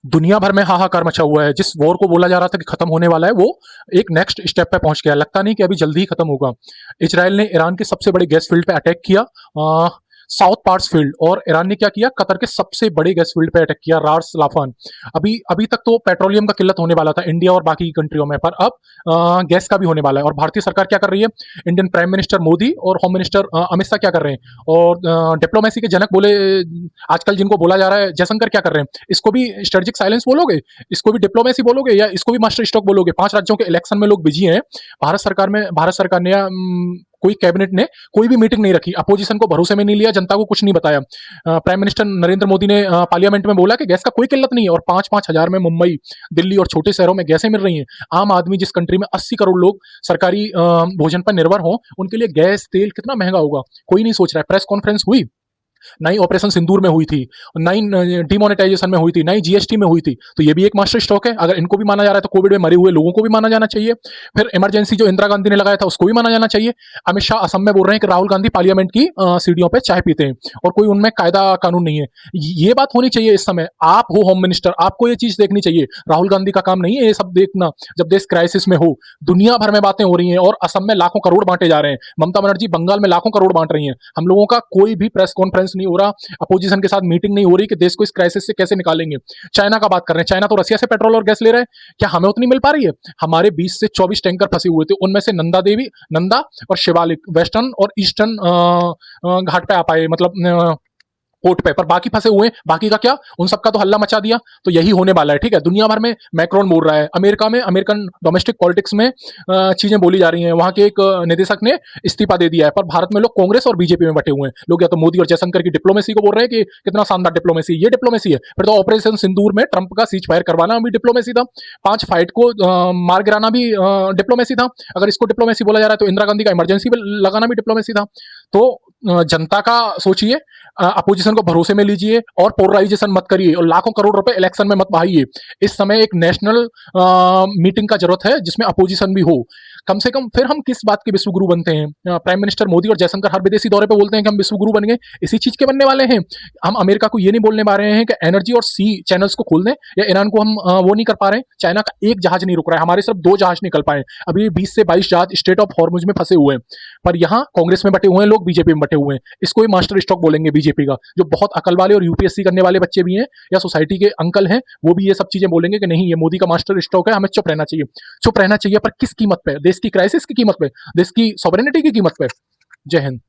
दुनिया भर में हाहाकार मचा हुआ है। जिस वॉर को बोला जा रहा था कि खत्म होने वाला है, वो एक नेक्स्ट स्टेप पे पहुंच गया। लगता नहीं कि अभी जल्दी ही खत्म होगा। इजराइल ने ईरान के सबसे बड़े गैस फील्ड पे अटैक किया, साउथ पार्ट्स फील्ड। और ईरान ने क्या किया, कतर के सबसे बड़े गैस फील्ड पे अटैक किया, रार्स लाफान। अभी अभी तक तो पेट्रोलियम का किल्लत होने वाला था इंडिया और बाकी कंट्रियों में, पर अब गैस का भी होने वाला है। और भारतीय सरकार क्या कर रही है, इंडियन प्राइम मिनिस्टर मोदी और होम मिनिस्टर अमित शाह क्या कर रहे हैं, और डिप्लोमेसी के जनक बोले आजकल जिनको बोला जा रहा है, जयशंकर क्या कर रहे हैं, इसको भी स्ट्रेटेजिक साइलेंस बोलोगे, इसको भी डिप्लोमेसी बोलोगे, या इसको भी मास्टर स्ट्रोक बोलोगे? 5 राज्यों के इलेक्शन में लोग बिजी हैं। भारत सरकार ने कोई कैबिनेट ने कोई भी मीटिंग नहीं रखी, अपोजिशन को भरोसे में नहीं लिया, जनता को कुछ नहीं बताया। प्राइम मिनिस्टर नरेंद्र मोदी ने पार्लियामेंट में बोला कि गैस का कोई किल्लत नहीं है, और 5-5 हजार में मुंबई, दिल्ली और छोटे शहरों में गैसें मिल रही हैं। आम आदमी, जिस कंट्री में 80 करोड़ लोग सरकारी भोजन पर निर्भर हों, उनके लिए गैस तेल कितना महंगा होगा, कोई नहीं सोच रहा है। प्रेस कॉन्फ्रेंस हुई, ना ही ऑपरेशन सिंदूर में हुई थी, ना ही डिमोनेटाइजेशन में हुई थी, ना ही जीएसटी में हुई थी। तो ये भी एक मास्टर स्ट्रोक है। अगर इनको भी माना जा रहा है तो कोविड में मरे हुए लोगों को भी माना जाना चाहिए। फिर इमरजेंसी जो इंदिरा गांधी ने लगाया था उसको भी माना जाना चाहिए। अमित शाह असम में बोल रहे हैं कि राहुल गांधी पार्लियामेंट की सीढ़ियों पर चाय पीते हैं और कोई उनमें कायदा कानून नहीं है। ये बात होनी चाहिए इस समय। आप हो होम मिनिस्टर, आपको ये चीज देखनी चाहिए। राहुल गांधी का काम नहीं है ये सब देखना जब देश क्राइसिस में हो। दुनिया भर में बातें हो रही हैं और असम में लाखों करोड़ बांटे जा रहे हैं। ममता बनर्जी बंगाल में लाखों करोड़ बांट रही हैं। हम लोगों का कोई भी प्रेस कॉन्फ्रेंस नहीं हो रहा, अपोजिशन के साथ मीटिंग नहीं हो रही कि देश को इस क्राइसिस से कैसे निकालेंगे। चाइना का बात कर रहे हैं, चाइना तो रसिया से पेट्रोल और गैस ले रहे हैं, क्या हमें उतनी मिल पा रही है? हमारे 20 से 24 टैंकर फंसे हुए थे, उनमें से नंदा और शिवालिक वेस्टर्न और ईस्टर्न घाट पे आ पाए, मतलब पोर्ट पे, पर बाकी फंसे हुए हैं। बाकी का क्या, उन सबका तो हल्ला मचा दिया। तो यही होने वाला है, ठीक है। दुनिया भर में मैक्रोन बोल रहा है, अमेरिका में अमेरिकन डोमेस्टिक पॉलिटिक्स में चीजें बोली जा रही हैं। वहां के एक निदेशक ने इस्तीफा दे दिया है। पर भारत में लोग कांग्रेस और बीजेपी में बटे हुए हैं। लोग या तो मोदी और जयशंकर की डिप्लोमेसी को बोल रहे हैं कि कितना शानदार डिप्लोमेसी, ये डिप्लोमेसी है। फिर तो ऑपरेशन सिंदूर में ट्रंप का सीज फायर करवाना भी डिप्लोमेसी था। 5 फाइट को मार गिराना भी डिप्लोमेसी था। अगर इसको डिप्लोमेसी बोला जा रहा है तो इंदिरा गांधी का इमरजेंसी लगाना भी डिप्लोमेसी था। तो जनता का सोचिए, अपोजिशन को भरोसे में लीजिए और पोलराइजेशन मत करिए, और लाखों करोड़ रुपए इलेक्शन में मत बहाइए। इस समय एक नेशनल मीटिंग का जरूरत है जिसमें अपोजिशन भी हो। कम से कम फिर हम किस बात के विश्वगुरु बनते हैं? प्राइम मिनिस्टर मोदी और जयशंकर हर विदेशी दौरे पे बोलते हैं कि हम विश्वगुरु बन गए, इसी चीज के बनने वाले हैं। हम अमेरिका को ये नहीं बोलने पा रहे हैं कि एनर्जी और सी चैनल्स को खोल दें, या ईरान को हम वो नहीं कर पा रहे हैं। चाइना का एक जहाज नहीं रुक रहा है, हमारे सिर्फ 2 जहाज निकल पाए। अभी 20 से 22 जहाज स्टेट ऑफ हॉर्मुज में फंसे हुए हैं। पर यहाँ कांग्रेस में बटे हुए हैं लोग, बीजेपी में बटे हुए हैं। इसको ही मास्टर स्ट्रोक बोलेंगे बीजेपी का। जो बहुत अकल वाले और यूपीएससी करने वाले बच्चे भी हैं या सोसाइटी के अंकल हैं, वो भी ये सब चीजें बोलेंगे कि नहीं, ये मोदी का मास्टर स्ट्रोक है, हमें चुप रहना चाहिए। चुप रहना चाहिए, पर किस कीमत पे? देश की क्राइसिस की कीमत पे, देश की सॉवरेनिटी की कीमत पे। जय हिंद।